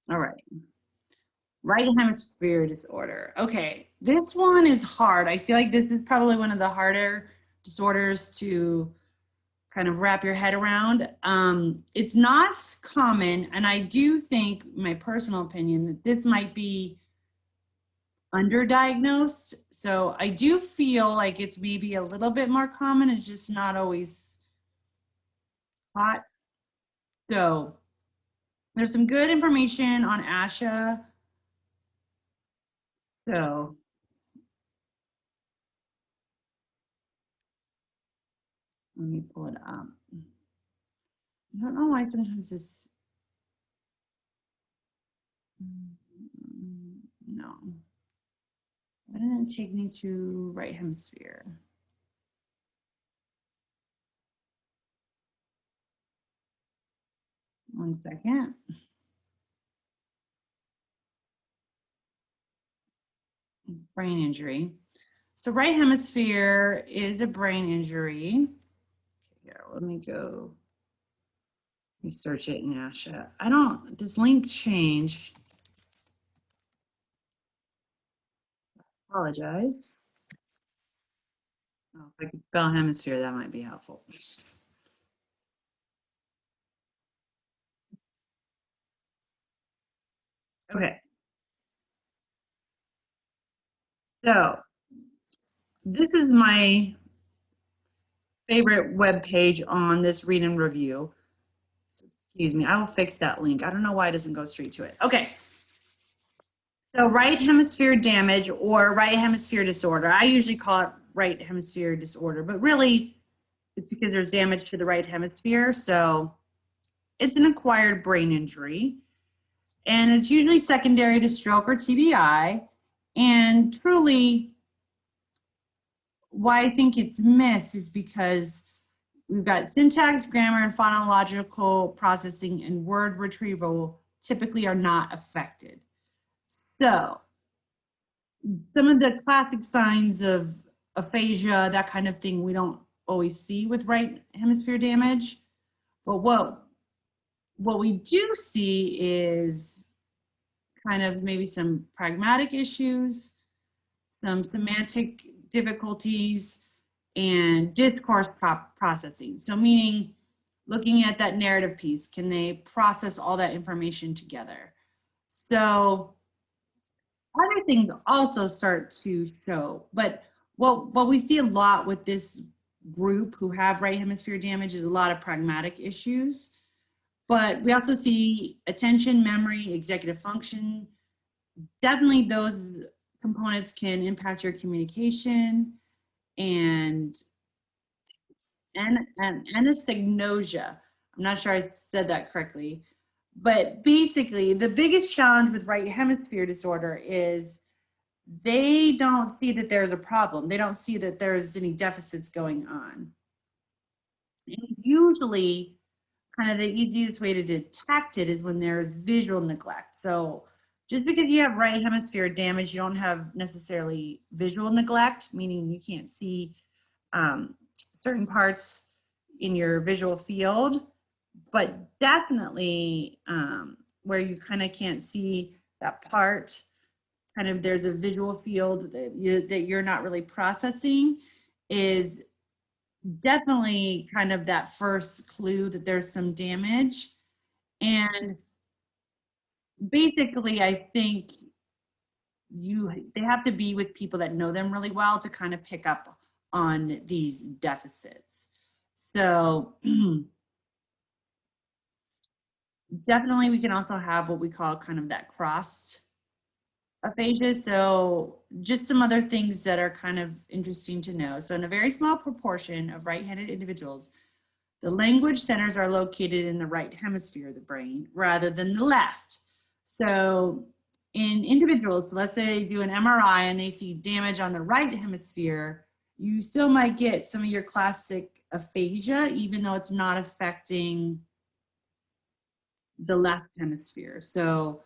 All right. Right hemisphere disorder. Okay, this one is hard. I feel like this is probably one of the harder disorders to kind of wrap your head around. It's not common, and I do think, my personal opinion, that this might be underdiagnosed. So I do feel like it's maybe a little bit more common. It's just not always caught. So there's some good information on ASHA. So let me pull it up. I don't know why sometimes this, no. Why didn't it take me to right hemisphere? One second. It's brain injury. So right hemisphere is a brain injury. Here, let me go research it in ASHA. I don't, this link changed. Apologize. Oh, if I could spell hemisphere, that might be helpful. Okay. So this is my favorite web page on this read and review. So, excuse me, I will fix that link. I don't know why it doesn't go straight to it. Okay. So right hemisphere damage or right hemisphere disorder. I usually call it right hemisphere disorder, but really it's because there's damage to the right hemisphere. So it's an acquired brain injury, and it's usually secondary to stroke or TBI. And truly, why I think it's myth is because we've got syntax, grammar, and phonological processing and word retrieval typically are not affected. So some of the classic signs of aphasia, that kind of thing, we don't always see with right hemisphere damage. But what we do see is kind of maybe some pragmatic issues, some semantic difficulties, and discourse processing. So meaning looking at that narrative piece, can they process all that information together? So other things also start to show, but what we see a lot with this group who have right hemisphere damage is a lot of pragmatic issues, but we also see attention, memory, executive function. Definitely those components can impact your communication, and anosognosia. I'm not sure I said that correctly, but basically the biggest challenge with right hemisphere disorder is they don't see that there's a problem. They don't see that there's any deficits going on. And usually, kind of the easiest way to detect it is when there's visual neglect. So just because you have right hemisphere damage, you don't have necessarily visual neglect, meaning you can't see certain parts in your visual field, but definitely where you kind of can't see that part, kind of there's a visual field that you're not really processing, is definitely kind of that first clue that there's some damage. And basically, I think they have to be with people that know them really well to kind of pick up on these deficits. So definitely we can also have what we call kind of that crossed aphasia. So just some other things that are kind of interesting to know. So in a very small proportion of right-handed individuals, the language centers are located in the right hemisphere of the brain rather than the left. So in individuals, let's say they do an MRI and they see damage on the right hemisphere, you still might get some of your classic aphasia, even though it's not affecting the left hemisphere. So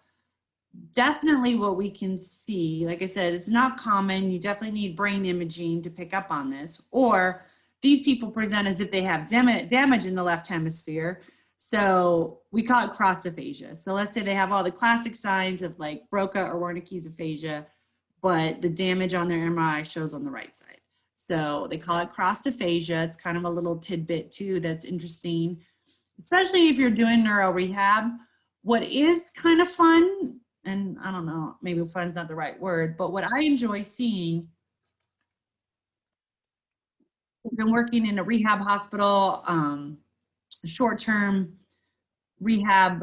definitely what we can see, like I said, it's not common. You definitely need brain imaging to pick up on this. Or these people present as if they have damage in the left hemisphere. So we call it cross aphasia. So let's say they have all the classic signs of like Broca or Wernicke's aphasia, but the damage on their MRI shows on the right side. So they call it cross aphasia. It's kind of a little tidbit too that's interesting, especially if you're doing neuro rehab. What is kind of fun, and I don't know, maybe fun's not the right word, but what I enjoy seeing, I've been working in a rehab hospital, short-term rehab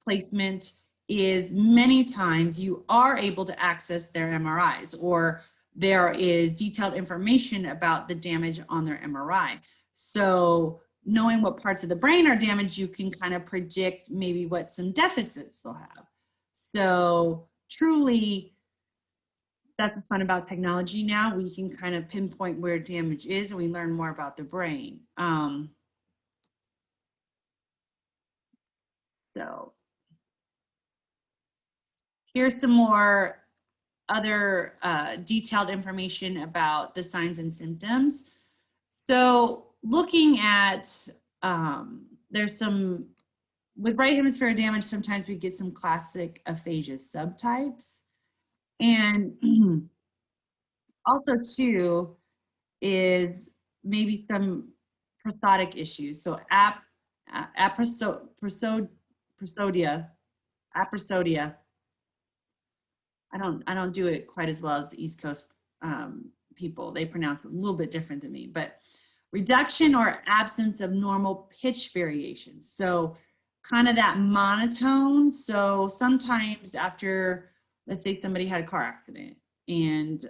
placement, is many times you are able to access their MRIs, or there is detailed information about the damage on their MRI. So knowing what parts of the brain are damaged, you can kind of predict maybe what some deficits they'll have. So truly, that's what's fun about technology now. We can kind of pinpoint where damage is, and we learn more about the brain. So here's some more other detailed information about the signs and symptoms. So looking at, there's some, with right hemisphere damage, sometimes we get some classic aphasia subtypes. And also too is maybe some prosthetic issues. So aprosodia. I don't do it quite as well as the East Coast people. They pronounce it a little bit different than me, but reduction or absence of normal pitch variations. So kind of that monotone. So sometimes after, let's say somebody had a car accident and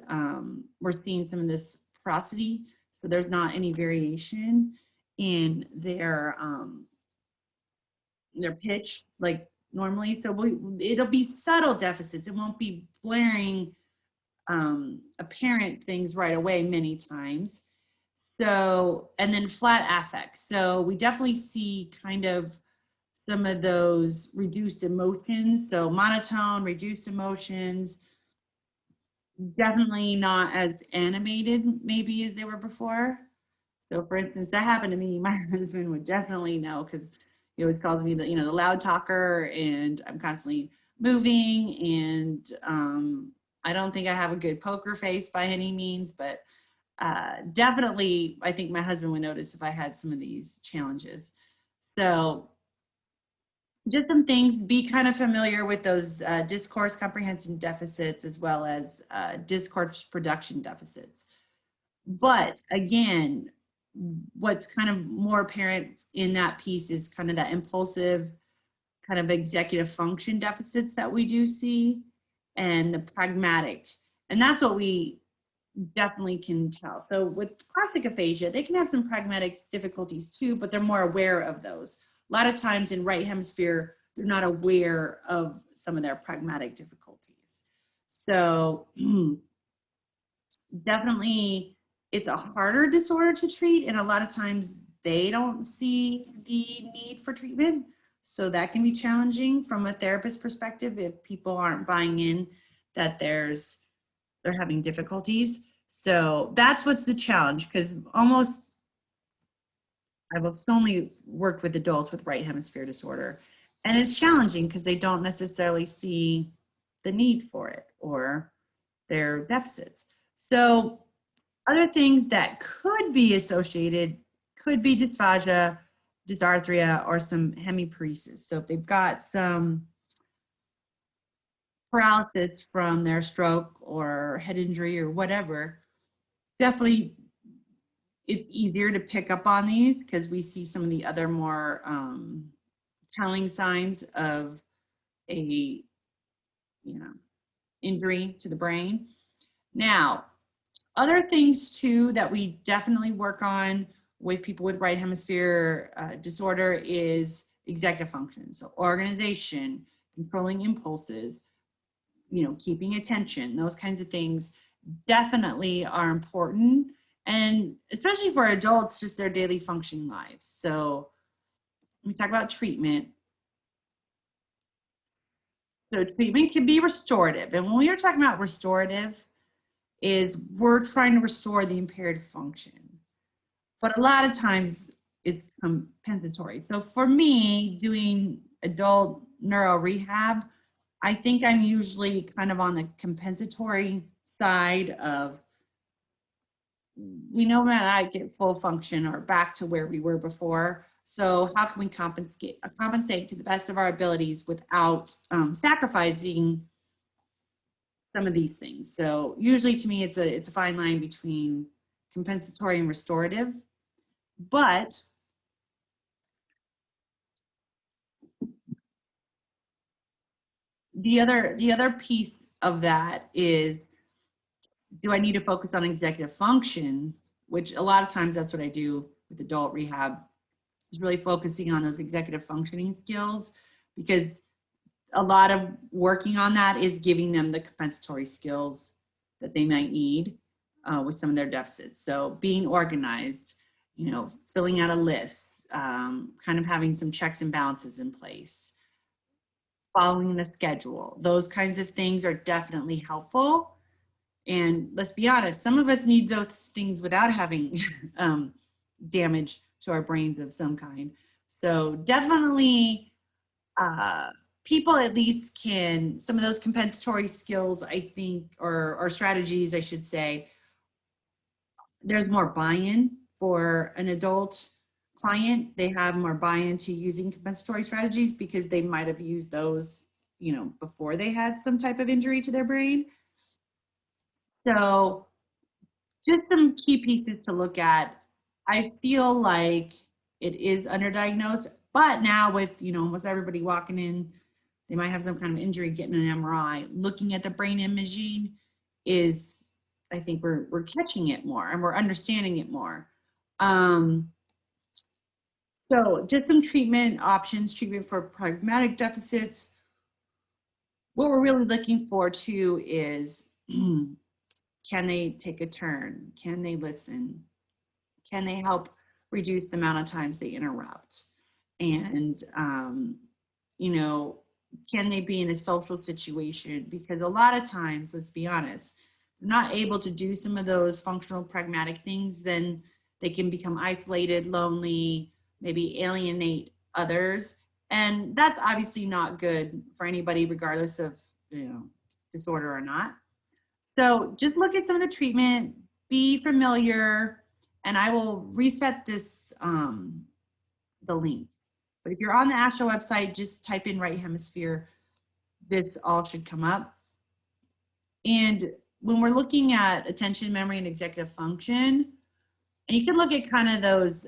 we're seeing some of this prosody, so there's not any variation in their pitch like normally. So it'll be subtle deficits. It won't be blaring apparent things right away many times. So, and then flat affects. So we definitely see kind of some of those reduced emotions. So monotone, reduced emotions, definitely not as animated maybe as they were before. So for instance, that happened to me. My husband would definitely know, because he always calls me the, the loud talker, and I'm constantly moving, and I don't think I have a good poker face by any means, but definitely I think my husband would notice if I had some of these challenges. So just some things, be kind of familiar with those discourse comprehension deficits as well as discourse production deficits. But again, what's kind of more apparent in that piece is kind of that impulsive kind of executive function deficits that we do see, and the pragmatic. And that's what we definitely can tell. So with classic aphasia, they can have some pragmatic difficulties too, but they're more aware of those. A lot of times in right hemisphere, they're not aware of some of their pragmatic difficulties. So definitely it's a harder disorder to treat, and a lot of times they don't see the need for treatment. So that can be challenging from a therapist perspective if people aren't buying in that they're having difficulties. So that's what's the challenge, because I've only worked with adults with right hemisphere disorder, and it's challenging because they don't necessarily see the need for it or their deficits. So other things that could be associated could be dysphagia, dysarthria, or some hemiparesis. So if they've got some paralysis from their stroke or head injury or whatever, definitely it's easier to pick up on these because we see some of the other more telling signs of a injury to the brain. Now, other things too that we definitely work on with people with right hemisphere disorder is executive function. So organization, controlling impulses, keeping attention, those kinds of things definitely are important. And especially for adults, just their daily functioning lives. So we talk about treatment. So treatment can be restorative. And when we are talking about restorative, is we're trying to restore the impaired function. But a lot of times it's compensatory. So for me, doing adult neuro rehab, I think I'm usually kind of on the compensatory side of, we know we might not get full function or back to where we were before. So how can we compensate to the best of our abilities without sacrificing some of these things? So usually to me, it's a fine line between compensatory and restorative. But the other piece of that is, do I need to focus on executive function? Which a lot of times that's what I do with adult rehab, is really focusing on those executive functioning skills, because a lot of working on that is giving them the compensatory skills that they might need with some of their deficits. So being organized, you know, filling out a list, kind of having some checks and balances in place, following the schedule, those kinds of things are definitely helpful. And let's be honest, some of us need those things without having damage to our brains of some kind. So definitely people at least can, some of those compensatory skills, I think, or strategies, I should say, there's more buy-in for an adult client. They have more buy-in to using compensatory strategies because they might have used those, you know, before they had some type of injury to their brain. So just some key pieces to look at. I feel like it is underdiagnosed, but now with, you know, almost everybody walking in, they might have some kind of injury, getting an MRI, looking at the brain imaging is, I think we're catching it more and we're understanding it more. So just some treatment options, treatment for pragmatic deficits. What we're really looking for too is, can they take a turn? Can they listen? Can they help reduce the amount of times they interrupt? And, you know, can they be in a social situation? Because a lot of times, let's be honest, they're not able to do some of those functional pragmatic things, then they can become isolated, lonely, maybe alienate others. And that's obviously not good for anybody, regardless of, you know, disorder or not. So just look at some of the treatment, be familiar, and I will reset this, the link. But if you're on the ASHA website, just type in right hemisphere. This all should come up. And when we're looking at attention, memory, and executive function, and you can look at kind of those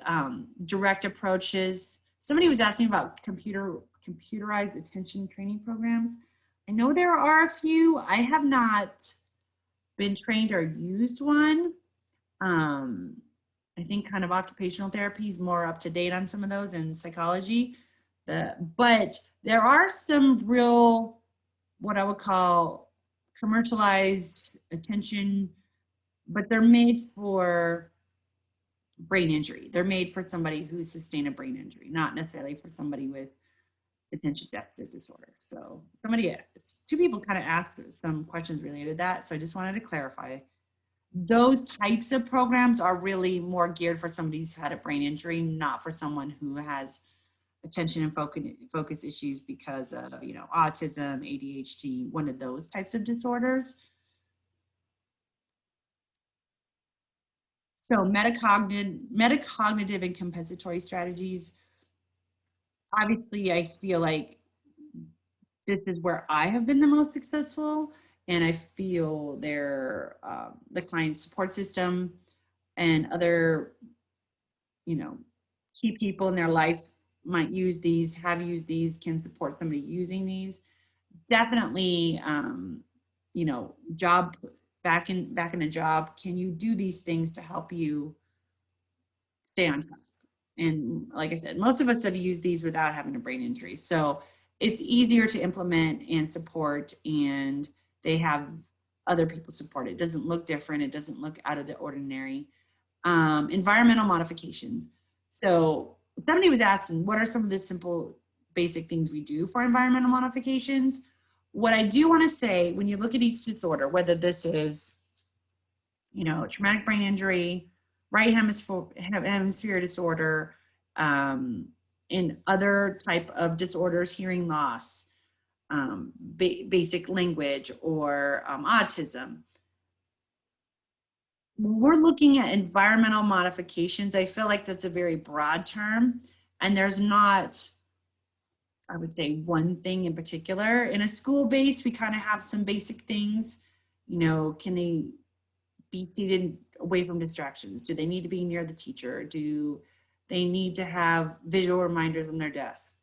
direct approaches. Somebody was asking about computerized attention training programs. I know there are a few. I have not been trained or used one. I think kind of occupational therapy is more up to date on some of those, and psychology. But there are some real, what I would call commercialized attention, but they're made for brain injury. They're made for somebody who's sustained a brain injury, not necessarily for somebody with attention deficit disorder. So two people kind of asked some questions related to that. So I just wanted to clarify. Those types of programs are really more geared for somebody who's had a brain injury, not for someone who has attention and focus issues because of, you know, autism, ADHD, one of those types of disorders. So metacognitive and compensatory strategies. Obviously, I feel like this is where I have been the most successful, and I feel the client support system and other, you know, key people in their life might use these, have used these, can support somebody using these. Definitely, you know, back in a job, can you do these things to help you stay on track? And like I said, most of us have used these without having a brain injury. So it's easier to implement and support, and they have other people support it. It doesn't look different. It doesn't look out of the ordinary. Environmental modifications. So somebody was asking, what are some of the simple, basic things we do for environmental modifications? What I do want to say, when you look at each disorder, whether this is, you know, traumatic brain injury, right hemisphere disorder, in other type of disorders, hearing loss, basic language, or autism. When we're looking at environmental modifications, I feel like that's a very broad term, and there's not, I would say, one thing in particular. In a school base, we kind of have some basic things. You know, can they be seated away from distractions? Do they need to be near the teacher? Do they need to have visual reminders on their desk?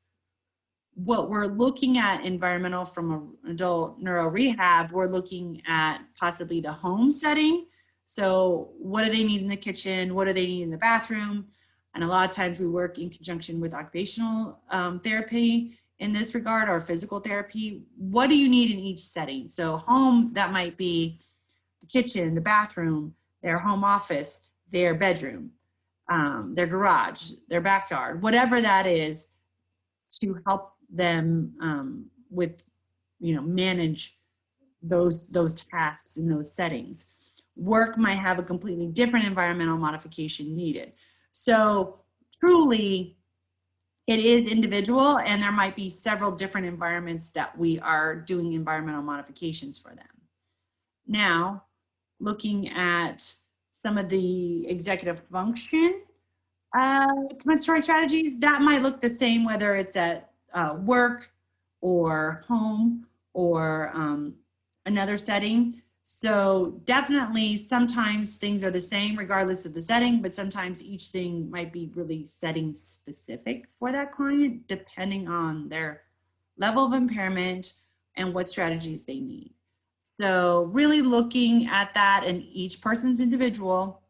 What we're looking at environmental from an adult neuro rehab, we're looking at possibly the home setting. So what do they need in the kitchen? What do they need in the bathroom? And a lot of times we work in conjunction with occupational therapy in this regard, or physical therapy. What do you need in each setting? So home, that might be the kitchen, the bathroom, their home office, their bedroom, their garage, their backyard, whatever that is, to help them with, you know, manage those tasks in those settings. Work might have a completely different environmental modification needed. So truly, it is individual, and there might be several different environments that we are doing environmental modifications for them. Now, looking at some of the executive function compensatory strategies, that might look the same whether it's at work or home or another setting. So definitely sometimes things are the same regardless of the setting, but sometimes each thing might be really setting specific for that client depending on their level of impairment and what strategies they need. So really looking at that, and each person's individual.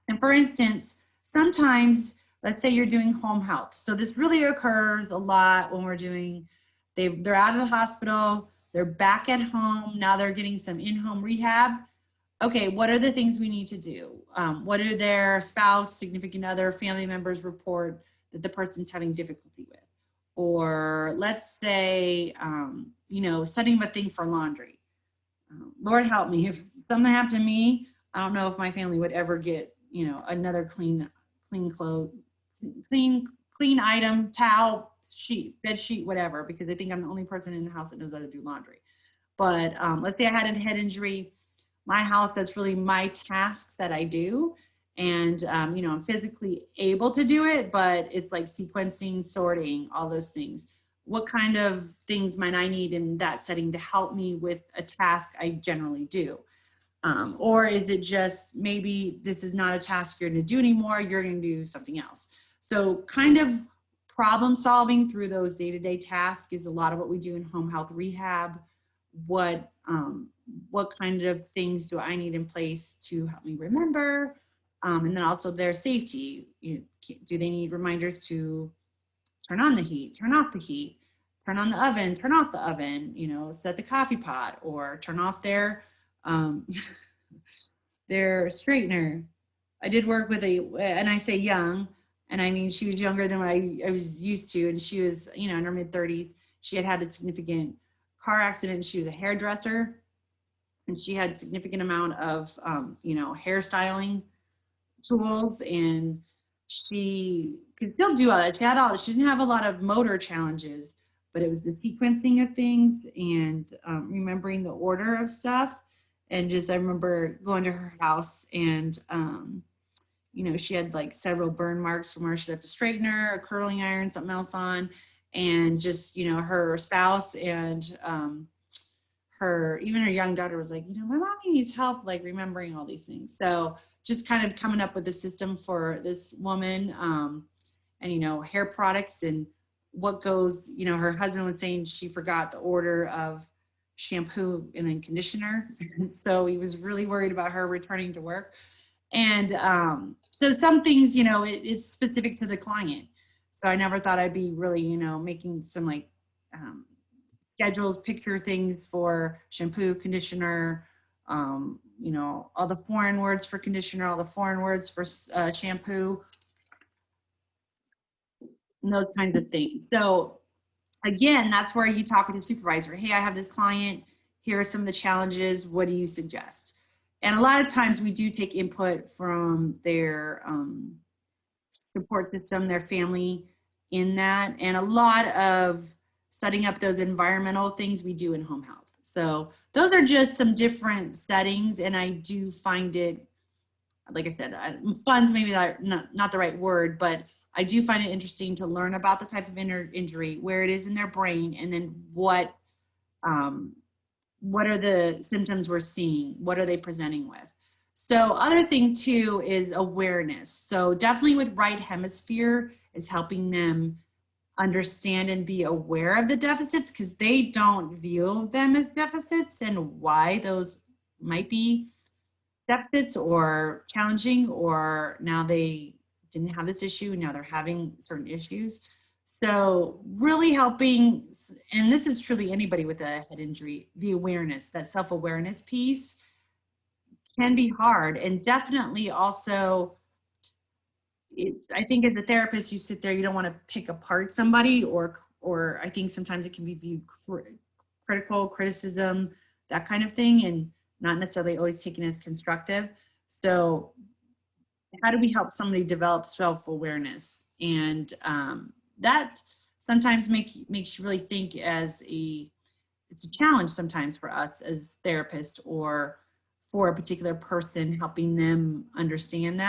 And for instance, sometimes, let's say you're doing home health. So this really occurs a lot when we're doing, they're out of the hospital, they're back at home, now they're getting some in-home rehab. Okay, what are the things we need to do? What do their spouse, significant other, family members report that the person's having difficulty with? Or let's say, you know, setting up a thing for laundry. Lord help me, if something happened to me, I don't know if my family would ever get, you know, another clean item, towel, sheet, bed sheet, whatever, because I think I'm the only person in the house that knows how to do laundry. But let's say I had a head injury, my house, that's really my tasks that I do. And, you know, I'm physically able to do it, but it's like sequencing, sorting, all those things. What kind of things might I need in that setting to help me with a task I generally do? Or is it just maybe this is not a task you're going to do anymore, you're going to do something else? So kind of problem solving through those day-to-day tasks is a lot of what we do in home health rehab. What kind of things do I need in place to help me remember? And then also their safety. Do they need reminders to turn on the heat, turn off the heat, turn on the oven, turn off the oven, you know, set the coffee pot, or turn off their their straightener. I did work with and I say young, and I mean she was younger than what I was used to, and she was, you know, in her mid-30s. She had had a significant car accident, and she was a hairdresser, and she had a significant amount of you know, hairstyling tools, and she could still do all that. She had all, she didn't have a lot of motor challenges, but it was the sequencing of things and remembering the order of stuff. And just, I remember going to her house, and you know, she had like several burn marks from where she left a straightener, a curling iron, something else on, and just, you know, her spouse and even her young daughter was like, you know, my mommy needs help like remembering all these things. So just kind of coming up with a system for this woman, and, you know, hair products and what goes, you know, her husband was saying she forgot the order of shampoo and then conditioner. So he was really worried about her returning to work. And so some things, you know, it's specific to the client. So I never thought I'd be really, you know, making some like schedules, picture things for shampoo, conditioner, you know, all the foreign words for conditioner, all the foreign words for shampoo, and those kinds of things. So again, that's where you talk with the supervisor. Hey, I have this client. Here are some of the challenges. What do you suggest? And a lot of times we do take input from their support system, their family in that, and a lot of setting up those environmental things we do in home health. So those are just some different settings, and I do find it, like I said, fun's maybe not the right word, but I do find it interesting to learn about the type of injury, where it is in their brain, and then what are the symptoms we're seeing? What are they presenting with? So other thing too is awareness. So definitely with right hemisphere is helping them understand and be aware of the deficits, because they don't view them as deficits and why those might be deficits or challenging, or now they didn't have this issue, now they're having certain issues. So really helping, and this is truly anybody with a head injury, the awareness, that self-awareness piece can be hard. And definitely also, I think as a therapist, you sit there, you don't want to pick apart somebody, or I think sometimes it can be viewed criticism, that kind of thing, and not necessarily always taken as constructive. So how do we help somebody develop self-awareness? And that sometimes makes you really think it's a challenge sometimes for us as therapists, or for a particular person, helping them understand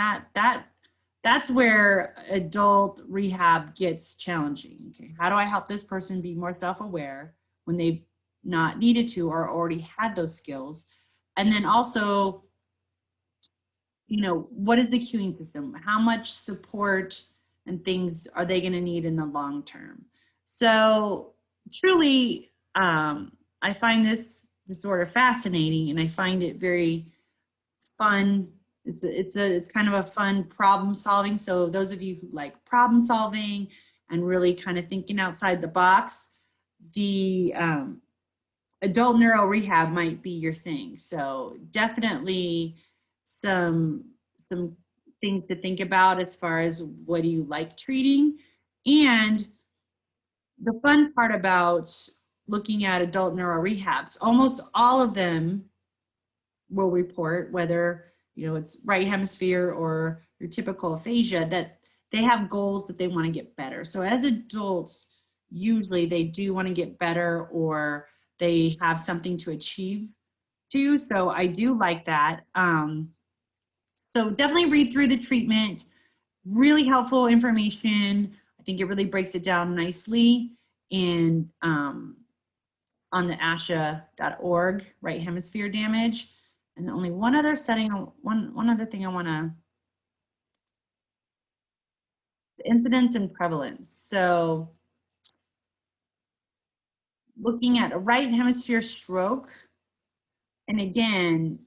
that's where adult rehab gets challenging. Okay, how do I help this person be more self-aware when they've not needed to or already had those skills? And then also, what is the cueing system? How much support and things are they going to need in the long term? So truly, I find this disorder fascinating, and I find it very fun. It's kind of a fun problem solving. So those of you who like problem solving and really kind of thinking outside the box, the adult neuro rehab might be your thing. So definitely some things to think about as far as what do you like treating. And the fun part about looking at adult neuro rehabs, almost all of them will report, whether it's right hemisphere or your typical aphasia, that they have goals that they want to get better. So as adults, usually they do want to get better, or they have something to achieve too. So I do like that. So definitely read through the treatment. Really helpful information. I think it really breaks it down nicely in on the asha.org, right hemisphere damage. And only one other setting, one other thing I want to, incidence and prevalence. So looking at a right hemisphere stroke, and again,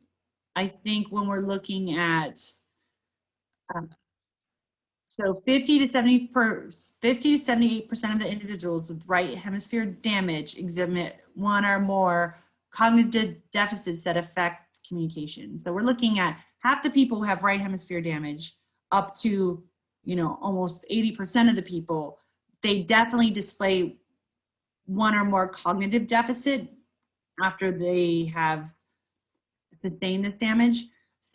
I think when we're looking at so 50 to 78% of the individuals with right hemisphere damage exhibit one or more cognitive deficits that affect communication. So we're looking at half the people who have right hemisphere damage, up to almost 80% of the people, they definitely display one or more cognitive deficit after they have sustained this damage.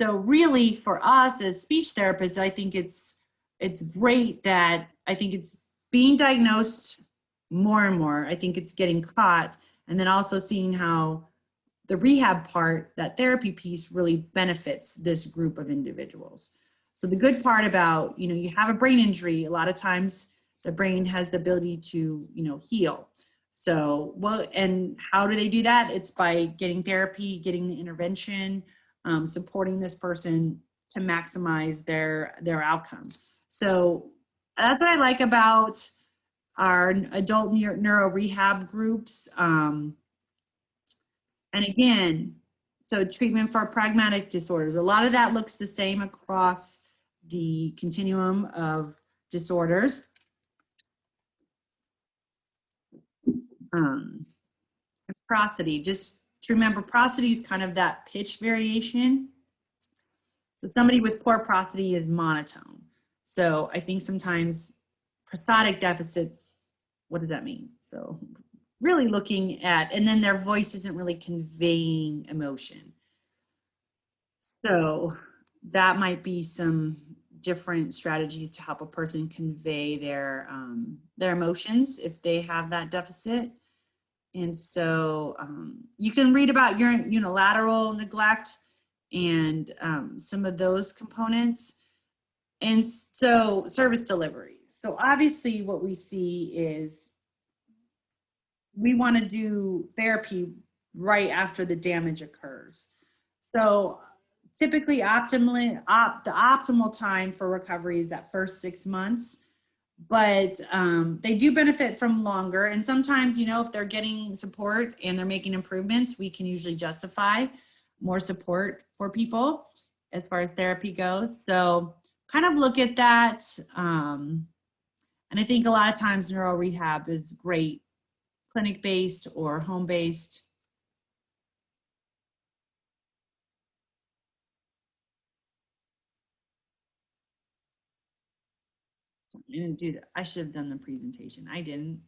So really, for us as speech therapists, I think it's great that I think it's being diagnosed more and more. I think it's getting caught, and then also seeing how the rehab part, that therapy piece, really benefits this group of individuals. So the good part about, you have a brain injury, a lot of times the brain has the ability to, heal. So, and how do they do that? It's by getting therapy, getting the intervention, supporting this person to maximize their outcomes. So that's what I like about our adult neuro rehab groups. And again, so treatment for pragmatic disorders, a lot of that looks the same across the continuum of disorders. Prosody, just to remember, prosody is kind of that pitch variation. So somebody with poor prosody is monotone. So I think sometimes prosodic deficits, what does that mean? So really looking at, and then their voice isn't really conveying emotion. So that might be some different strategies to help a person convey their emotions if they have that deficit. And so you can read about unilateral neglect and some of those components. And so service delivery. So obviously what we see is we want to do therapy right after the damage occurs. So typically the optimal time for recovery is that first 6 months, but they do benefit from longer. And sometimes, if they're getting support and they're making improvements, we can usually justify more support for people as far as therapy goes. So kind of look at that. And I think a lot of times neuro rehab is great, clinic-based or home-based. So I didn't do that. I should have done the presentation. I didn't.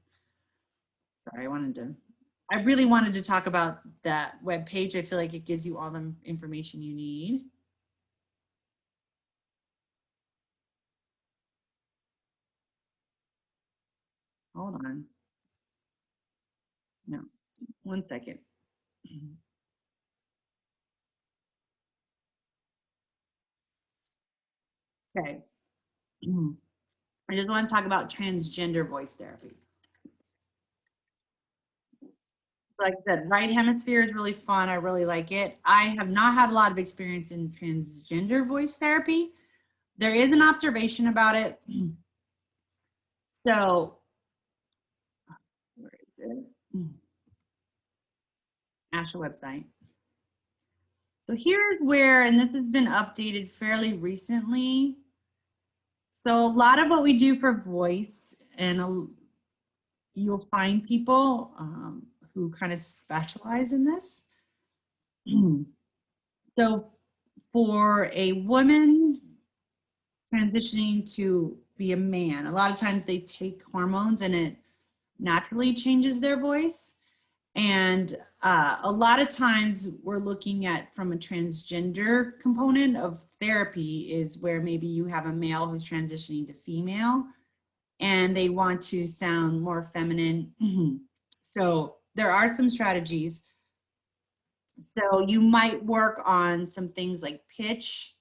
Sorry, I really wanted to talk about that web page. I feel like it gives you all the information you need. Hold on. No, 1 second. Okay. I just want to talk about transgender voice therapy. Like I said, right hemisphere is really fun. I really like it. I have not had a lot of experience in transgender voice therapy. There is an observation about it. So, where is it? ASHA website. So here's where, and this has been updated fairly recently. So a lot of what we do for voice, and you'll find people who kind of specialize in this. So for a woman transitioning to be a man, a lot of times they take hormones and it naturally changes their voice. And a lot of times we're looking at from a transgender component of therapy is where maybe you have a male who's transitioning to female and they want to sound more feminine. So there are some strategies. So you might work on some things like pitch,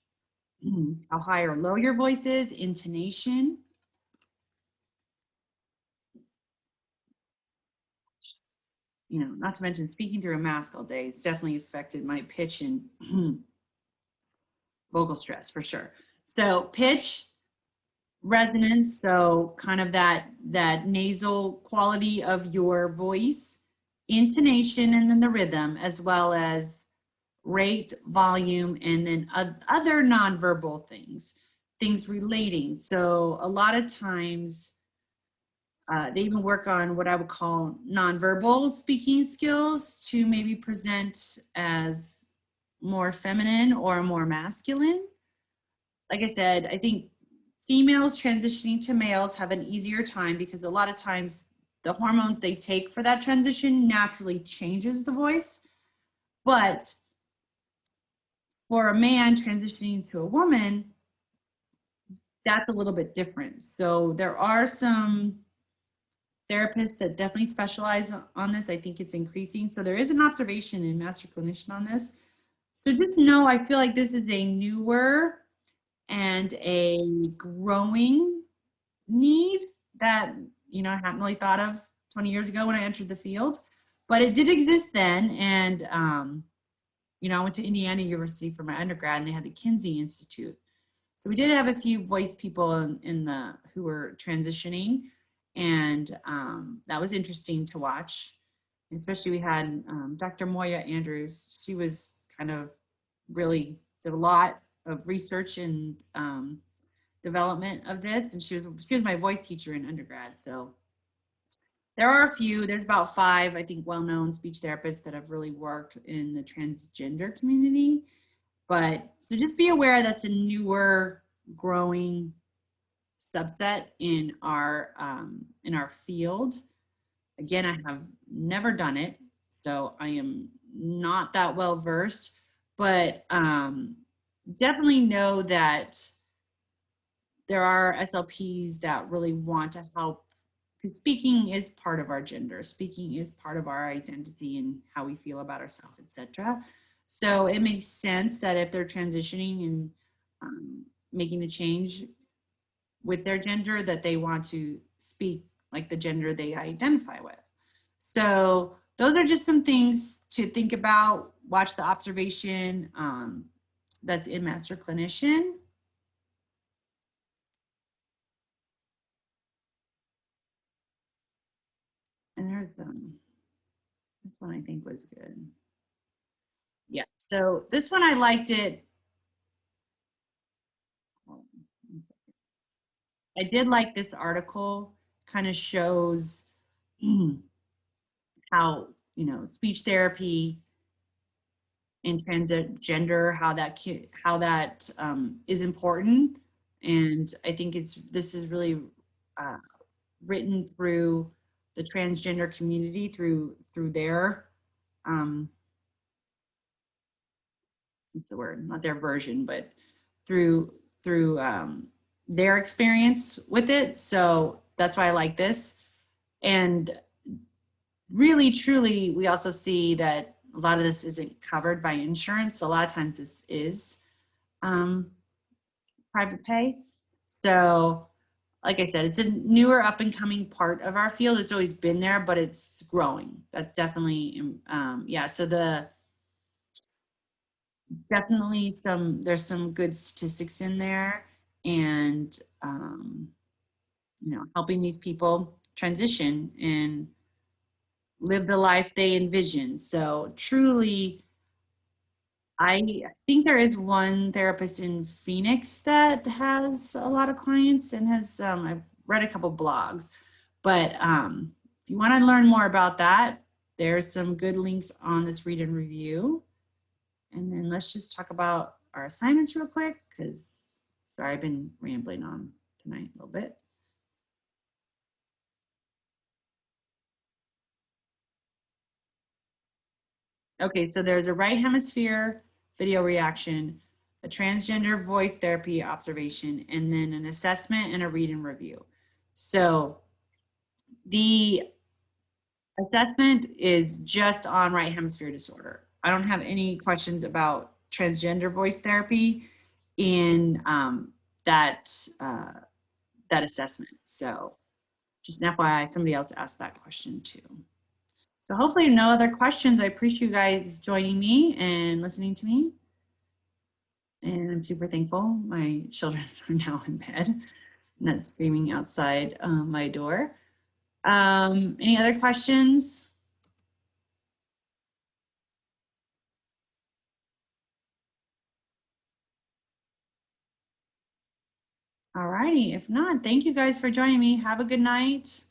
how high or low your voice is, intonation. Not to mention speaking through a mask all day, it's definitely affected my pitch and vocal stress for sure. So pitch, resonance, so kind of that nasal quality of your voice, intonation, and then the rhythm, as well as rate, volume, and then other nonverbal things relating. So a lot of times they even work on what I would call nonverbal speaking skills to maybe present as more feminine or more masculine. Like I said, I think females transitioning to males have an easier time because a lot of times the hormones they take for that transition naturally changes the voice. But for a man transitioning to a woman, that's a little bit different. So there are some therapists that definitely specialize on this. I think it's increasing. So there is an observation in Master Clinician on this. So just know, I feel like this is a newer and a growing need that, I hadn't really thought of 20 years ago when I entered the field, but it did exist then. And, I went to Indiana University for my undergrad and they had the Kinsey Institute. So we did have a few voice people who were transitioning, and that was interesting to watch. Especially we had Dr. Moya Andrews. She was kind of really did a lot of research and development of this, and she was my voice teacher in undergrad. So there are a few. There's about 5, I think, well-known speech therapists that have really worked in the transgender community. But so just be aware that's a newer, growing subset in our field. Again, I have never done it, so I am not that well versed, but definitely know that there are SLPs that really want to help, because speaking is part of our gender. Speaking is part of our identity and how we feel about ourselves, etc. So it makes sense that if they're transitioning and making a change with their gender, that they want to speak like the gender they identify with. So those are just some things to think about. Watch the observation that's in Master Clinician. And there's this one I think was good. Yeah, so this one I liked it. I did like this article, kind of shows how, speech therapy and transgender, how that is important. And I think this is really written through the transgender community, through their what's the word, not their version, but through their experience with it. So that's why I like this. And really, truly, we also see that a lot of this isn't covered by insurance. A lot of times this is private pay. So like I said, it's a newer up and coming part of our field. It's always been there, but it's growing. That's definitely, yeah. So definitely there's some good statistics in there, and helping these people transition and live the life they envision. So truly, I think there is one therapist in Phoenix that has a lot of clients and has, I've read a couple blogs, but if you want to learn more about that, there's some good links on this read and review. And then let's just talk about our assignments real quick, because sorry, I've been rambling on tonight a little bit. Okay, so there's a right hemisphere video reaction, a transgender voice therapy observation, and then an assessment and a read and review. So the assessment is just on right hemisphere disorder. I don't have any questions about transgender voice therapy in that assessment. So just an FYI, somebody else asked that question too. So hopefully no other questions. I appreciate you guys joining me and listening to me. And I'm super thankful. My children are now in bed, not screaming outside my door. Any other questions? All righty. If not, thank you guys for joining me. Have a good night.